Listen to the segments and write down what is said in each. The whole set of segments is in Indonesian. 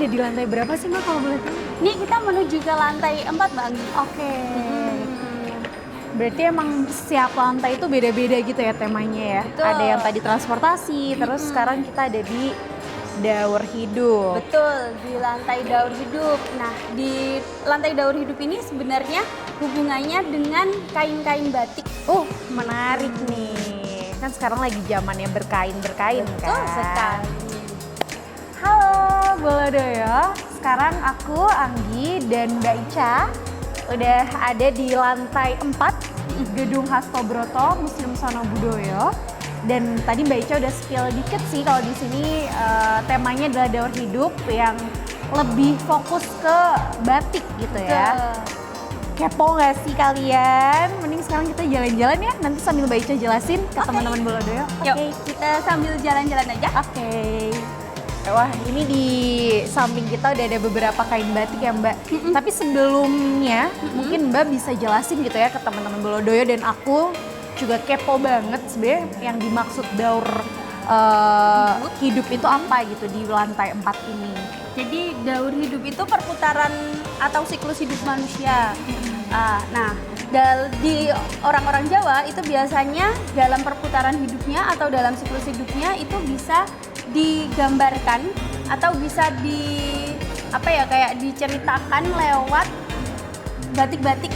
ada di lantai berapa sih Mbak kalau boleh tahu? Ini kita menuju ke lantai 4 Mbak Anggi. Oke. Berarti emang setiap lantai itu beda-beda gitu ya temanya ya? Betul. Ada yang tadi transportasi, terus sekarang kita ada di Daur Hidup. Betul, di lantai daur hidup. Nah, di lantai daur hidup ini sebenarnya hubungannya dengan kain-kain batik. Menarik nih. Kan sekarang lagi zamannya berkain-berkain kan? Betul sekali. Halo Bolodoyo, sekarang aku Anggi dan Mbak Ica udah ada di lantai 4 Gedung Hasto Broto Museum Sono Budoyo. Dan tadi Mbak Ica udah spill dikit sih kalau di sini temanya adalah daur hidup yang lebih fokus ke batik gitu ya. Kepo nggak sih kalian? Mending sekarang kita jalan-jalan ya, nanti sambil Mbak Ica jelasin ke teman-teman Bolodoyo. Yuk, kita sambil jalan-jalan aja. Oke. Wah, ini di samping kita udah ada beberapa kain batik ya Mbak. Tapi sebelumnya mungkin Mbak bisa jelasin gitu ya ke teman-teman Bolodoyo, dan aku juga kepo banget sebenarnya yang dimaksud daur hidup itu apa gitu di lantai 4 ini. Jadi daur hidup itu perputaran atau siklus hidup manusia. Nah, di orang-orang Jawa itu biasanya dalam perputaran hidupnya atau dalam siklus hidupnya itu bisa digambarkan atau bisa kayak diceritakan lewat batik-batik.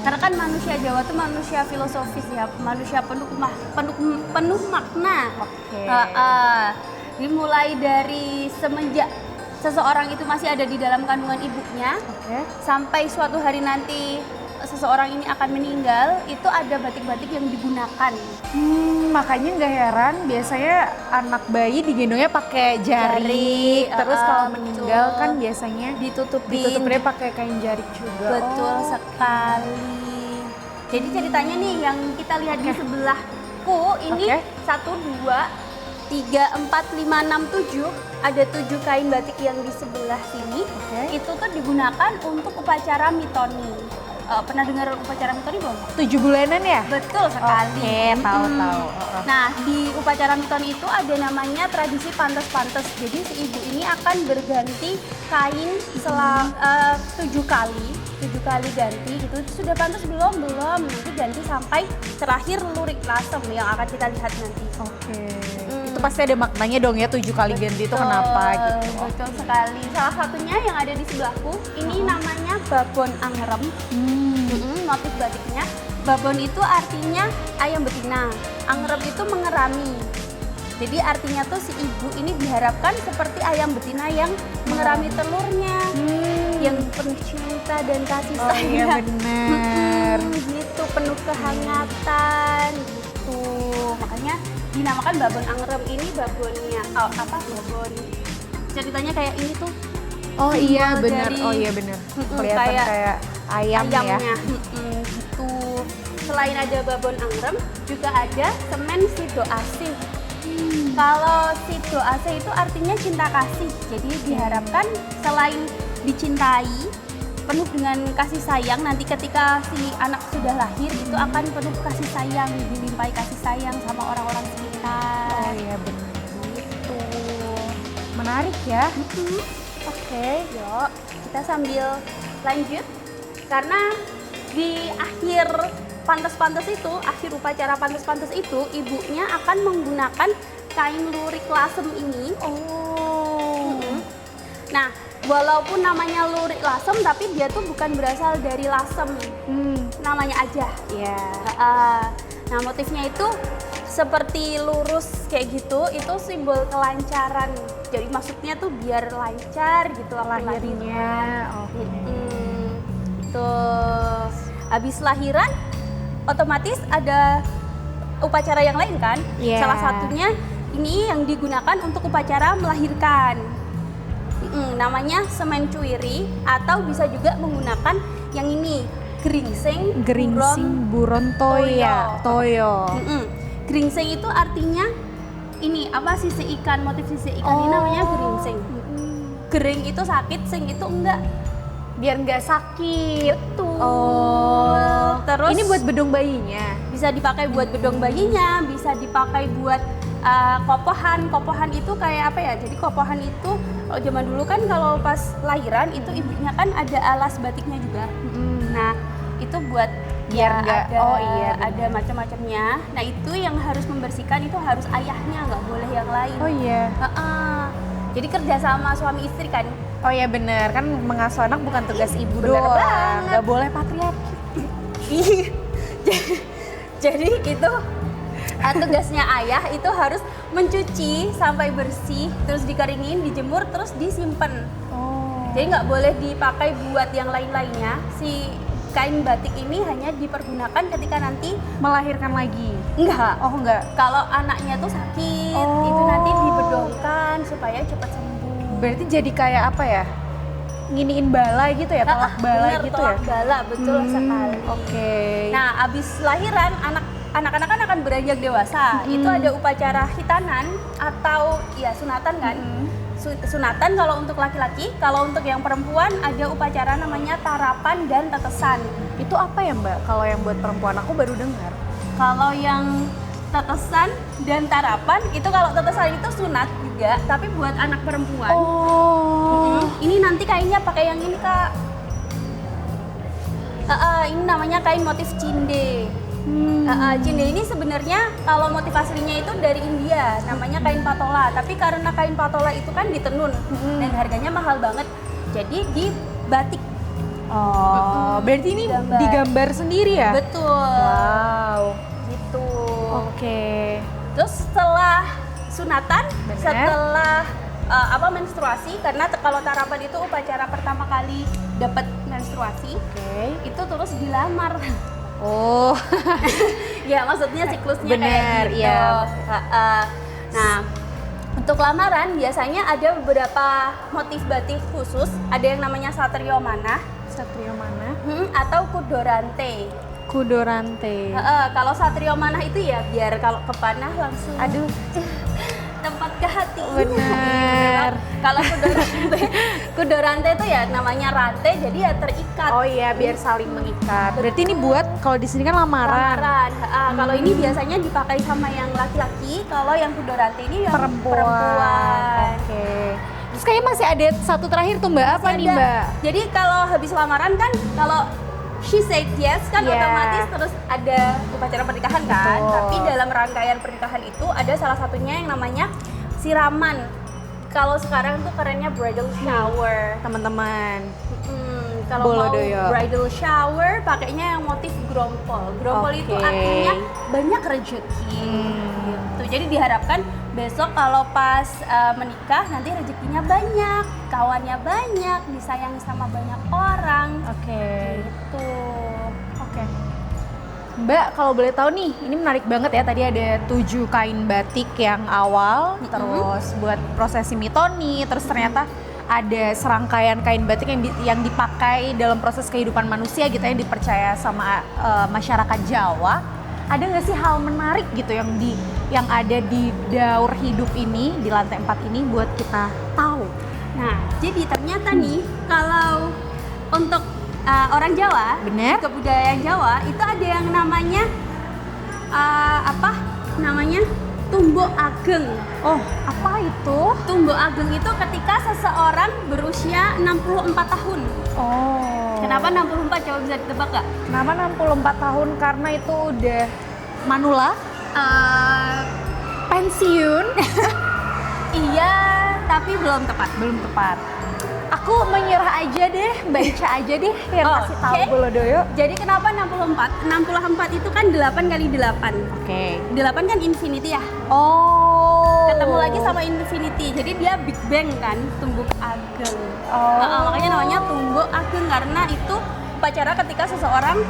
Karena kan manusia Jawa tuh manusia filosofis ya, manusia penuh makna. Oke. Dimulai dari semenjak seseorang itu masih ada di dalam kandungan ibunya, sampai suatu hari nanti seseorang ini akan meninggal, itu ada batik-batik yang digunakan. Makanya nggak heran biasanya anak bayi digendongnya pakai jari, terus kalau meninggal kan biasanya ditutupnya pakai kain jarik juga. Betul sekali. Jadi ceritanya nih yang kita lihat di sebelahku ini 1, 2, 3, 4, 5, 6, 7, ada 7 kain batik yang di sebelah sini. Itu tuh digunakan untuk upacara mitoni. Pernah dengar upacara mitoni belum? 7 bulanan ya? Betul sekali. Tahu. Nah, di upacara mitoni itu ada namanya tradisi pantes-pantes. Jadi si ibu ini akan berganti kain 7 kali ganti. Itu sudah pantas belum? Nanti ganti sampai terakhir lurik lasem yang akan kita lihat nanti. Itu pasti ada maknanya dong ya, 7 kali ganti itu kenapa gitu. Betul sekali. Salah satunya yang ada di sebelahku, ini namanya babon angrem. Motif batiknya. Babon itu artinya ayam betina. Angrem itu mengerami. Jadi artinya tuh si ibu ini diharapkan seperti ayam betina yang mengerami telurnya. Yang penuh cinta dan kasih sayang. Iya benar. Gitu, penuh kehangatan gitu. Makanya dinamakan babon angrem. Ini babonnya babon. Ceritanya kayak ini tuh. Oh iya benar. Kelihatan kayak ayamnya. Gitu. Selain ada babon angrem, juga ada semen sido asih. Kalau sido asih itu artinya cinta kasih. Jadi diharapkan selain dicintai, penuh dengan kasih sayang, nanti ketika si anak sudah lahir itu akan penuh kasih sayang, dilimpahi kasih sayang sama orang-orang sekitar. Oh iya benar. Gitu. Menarik ya. Oke, yuk kita sambil lanjut. Karena di akhir pantes-pantes itu, akhir upacara pantes-pantes itu, ibunya akan menggunakan kain lurik lasem ini. Nah, walaupun namanya lurik lasem, tapi dia tuh bukan berasal dari lasem. Namanya aja. Nah, motifnya itu seperti lurus kayak gitu, itu simbol kelancaran. Jadi maksudnya tuh biar lancar gitu Lahirnya. Tuh, habis lahiran otomatis ada upacara yang lain kan? Salah satunya ini yang digunakan untuk upacara melahirkan. Namanya semen cuiri, atau bisa juga menggunakan yang ini, geringsing buron toyo. Geringsing itu artinya ini sisi ikan, motif sisi ikan ini namanya geringsing. Gering itu sakit, sing itu enggak. Biar nggak sakit. Terus ini buat bedong bayinya. Bisa dipakai buat bedong bayinya, bisa dipakai buat Kopohan itu kayak apa ya? Jadi kopohan itu kalau zaman dulu kan kalau pas lahiran itu ibunya kan ada alas batiknya juga. Nah, itu buat Biar nggak- ada, oh iya, benar. ada macam-macamnya. Nah, itu yang harus membersihkan itu harus ayahnya, nggak boleh yang lain. Oh iya. Jadi kerja sama suami istri kan. Oh iya bener, kan mengasuh anak bukan tugas ibu Bener doang. banget. Nggak boleh patriarki. Jadi itu tugasnya ayah itu harus mencuci sampai bersih, terus dikeringin, dijemur, terus disimpan. Oh. Jadi nggak boleh dipakai buat yang lain-lainnya. Si kain batik ini hanya dipergunakan ketika nanti Melahirkan lagi. enggak. Oh enggak. Kalau anaknya tuh sakit, Oh. itu nanti dibedongkan supaya cepat sembuh. Berarti jadi kayak apa ya? Nginiin bala gitu ya, tolak bala Bener, gitu tolak ya? bala, betul sekali. Oke. Nah, abis lahiran anak-anak kan akan beranjak dewasa. Itu ada upacara hitanan atau ya sunatan kan. Sunatan kalau untuk laki-laki, kalau untuk yang perempuan ada upacara namanya tarapan dan tetesan. Itu apa ya Mbak? Kalau yang buat perempuan aku baru dengar. Kalau yang tetesan dan tarapan itu kalau tetesan itu sunat juga, tapi buat anak perempuan. Oh. Ini nanti kainnya pakai yang ini Kak. Ini namanya kain motif cinde. Cinde ini sebenarnya kalau motif aslinya itu dari India, namanya kain patola. Tapi karena kain patola itu kan ditenun dan harganya mahal banget, jadi dibatik. Oh, berarti ini Digambar. digambar sendiri ya? Betul. Wow. Gitu. Oke. Terus setelah sunatan, Bener. setelah menstruasi, karena kalau tarapan itu upacara pertama kali dapat menstruasi, Oke. itu terus dilamar. Oh. Ya maksudnya siklusnya Bener, kayak gitu. iya. Nah, untuk lamaran biasanya ada beberapa motif batik khusus. Ada yang namanya satrio manah Satrio mana? atau kudorante. Kudorante. Kalau satrio manah itu ya biar kalau kepanah langsung Aduh. tempat ke hati. Bener. Kalau kudorante itu ya namanya rantai, jadi ya terikat. Oh iya, biar saling mengikat. Berarti ini buat kalau di sini kan lamaran. Lamaran. Kalau ini biasanya dipakai sama yang laki-laki, kalau yang kudorante ini yang perempuan. Oke. Terus kayaknya masih ada satu terakhir tuh Mbak. Apa Masih nih ada. Mbak? Jadi kalau habis lamaran kan, kalau she said yes kan Yeah. otomatis terus ada upacara pernikahan kan. Betul. Tapi dalam rangkaian pernikahan itu ada salah satunya yang namanya siraman. Kalau sekarang tuh kerennya bridal shower. Teman-teman. Kalau mau Bolodoyo. bridal shower pakainya yang motif grompol. Grompol itu Oke. artinya banyak rezeki. Gitu. Jadi diharapkan besok kalau pas menikah nanti rezekinya banyak, kawannya banyak, disayangi sama banyak orang. Oke. Gitu. Oke. Mbak, kalau boleh tahu nih, ini menarik banget ya. Tadi ada 7 kain batik yang awal, terus buat prosesi mitoni, terus ternyata ada serangkaian kain batik yang dipakai dalam proses kehidupan manusia gitu yang dipercaya sama masyarakat Jawa. Ada nggak sih hal menarik gitu yang ada di daur hidup ini, di lantai 4 ini buat kita tahu? Nah, jadi ternyata nih kalau untuk orang Jawa, Bener. kebudayaan Jawa itu ada yang namanya tumbuk ageng. Oh, apa itu? Tumbuk ageng itu ketika seseorang berusia 64 tahun. Oh. Kenapa 64? Coba bisa ditebak nggak? Kenapa 64 tahun? Karena itu udah manula, pensiun. Iya, tapi belum tepat. Belum tepat. Aku menyerah aja deh, Mbak Ica aja deh yang kasih tahu Oke. Bolodoyo. Jadi kenapa 64? 64 itu kan 8 kali 8. Oke. 8 kan infinity ya. Oh. Ketemu lagi sama infinity. Jadi dia Big Bang kan, tumbuk ageng. Oh. Makanya namanya tumbuk ageng karena itu upacara ketika seseorang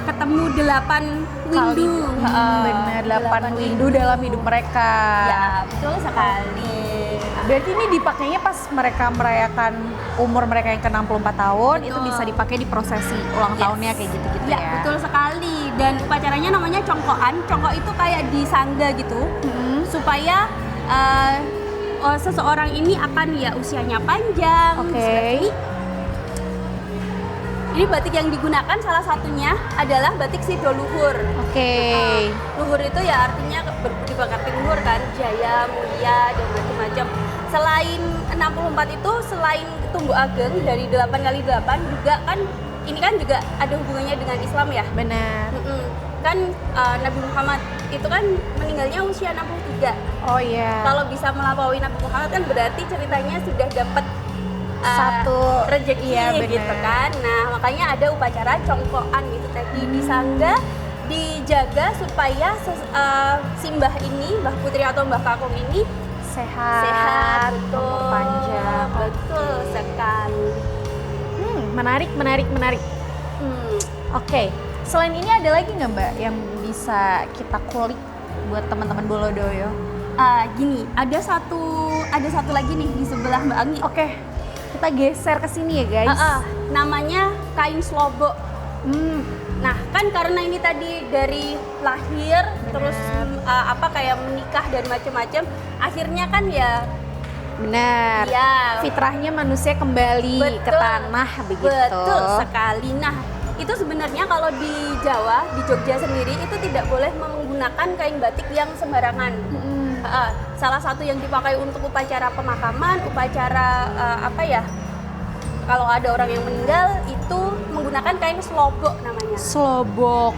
ketemu 8 windu. Bener, 8 windu dalam hidup mereka. Ya, betul sekali. Berarti ini dipakainya pas mereka merayakan umur mereka yang ke-64 tahun, Betul. itu bisa dipakai di prosesi ulang Yes. tahunnya kayak gitu-gitu ya. Ya, betul sekali. Dan upacaranya namanya congkoan. Congkok itu kayak disangga gitu, supaya seseorang ini akan ya usianya panjang. Oke. Seperti ini. Ini batik yang digunakan salah satunya adalah batik Sido Luhur. Oke. Luhur itu ya artinya berbudi pekerti luhur kan, jaya, mulia, dan macam-macam. Selain 64 itu, selain Tumbuh Ageng dari 8x8 juga kan, ini kan juga ada hubungannya dengan Islam ya. Benar. Kan Nabi Muhammad itu kan meninggalnya usia 63. Oh iya. Kalau bisa melampaui Nabi Muhammad kan berarti ceritanya sudah dapat satu rezeki gitu kan. Nah, makanya ada upacara congkoan gitu tadi disanggah, dijaga supaya Simbah ini, Mbah Putri atau Mbah Kakung ini sehat, betul, umur panjang. betul sekali. Menarik. Oke. Selain ini ada lagi nggak Mbak yang bisa kita kulik buat teman-teman Bolodoyo? Gini, ada satu lagi nih di sebelah Mbak Anggi. Oke. Kita geser ke sini ya guys. Namanya kain slobo. Nah, kan karena ini tadi dari lahir, terus kayak menikah dan macam-macam, akhirnya kan ya Benar. ya Fitrahnya manusia kembali ke tanah begitu. Betul sekali. Nah, itu sebenarnya kalau di Jawa, di Jogja sendiri itu tidak boleh menggunakan kain batik yang sembarangan. Salah satu yang dipakai untuk upacara pemakaman, upacara kalau ada orang yang meninggal itu menggunakan kain slobok namanya. Slobok.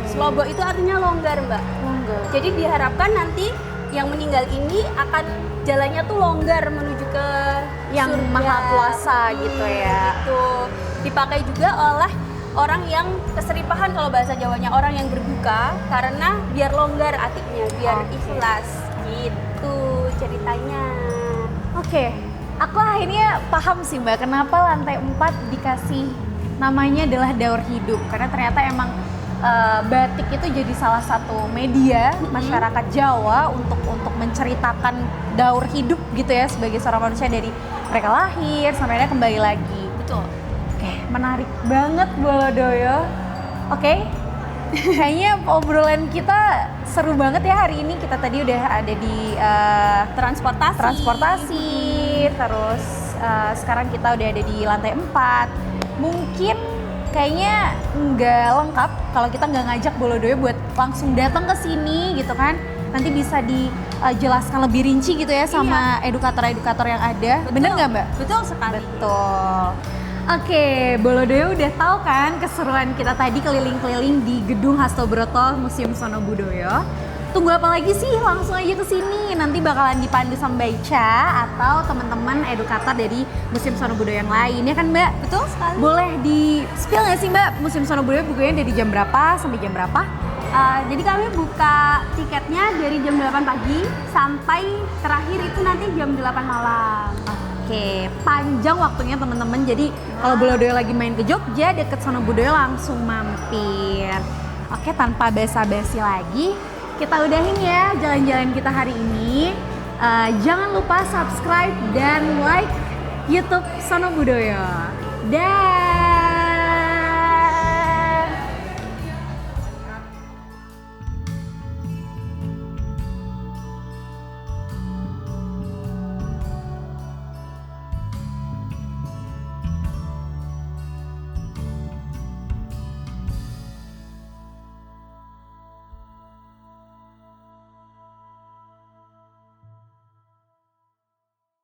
Slobok itu artinya longgar, Mbak. Longgar. Jadi diharapkan nanti yang meninggal ini akan jalannya tuh longgar menuju ke yang surga. maha kuasa gitu ya. Gitu. Dipakai juga oleh orang yang keseripahan, kalau bahasa Jawanya orang yang berduka, karena biar longgar hatinya, biar ikhlas gitu ceritanya. Oke. Aku akhirnya paham sih Mbak, kenapa lantai 4 dikasih namanya adalah daur hidup. Karena ternyata emang batik itu jadi salah satu media masyarakat Jawa untuk menceritakan daur hidup gitu ya, sebagai seorang manusia dari mereka lahir sampai mereka kembali lagi. Betul. Oke, menarik banget Bolodoyo. Oke, kayaknya obrolan kita seru banget ya hari ini. Kita tadi udah ada di transportasi, terus sekarang kita udah ada di lantai 4. Mungkin kayaknya nggak lengkap kalau kita nggak ngajak Bolodoyo buat langsung datang ke sini gitu kan. Nanti bisa dijelaskan lebih rinci gitu ya sama edukator-edukator yang ada. Betul. Bener nggak Mbak? Betul sekali. Betul. Oke, Bolodoyo udah tahu kan keseruan kita tadi keliling-keliling di Gedung Hastobroto Museum Sono Budoyo. Tunggu apa lagi sih? Langsung aja ke sini. Nanti bakalan dipandu sama Mbak Ica atau teman-teman edukator dari Museum Sono Budoyo yang lain, ya kan Mbak? Betul sekali. Boleh di-spill nggak sih Mbak, Museum Sono Budoyo bukanya dari jam berapa sampai jam berapa? Jadi kami buka tiketnya dari jam 8 pagi sampai terakhir itu nanti jam 8 malam. Oke, panjang waktunya teman-teman. Jadi kalau Bolodoyo lagi main ke Jogja deket Sono Budoyo langsung mampir. Oke, tanpa basa-basi lagi, kita udahin ya jalan-jalan kita hari ini. Jangan lupa subscribe dan like YouTube Sono Budoyo. Dah.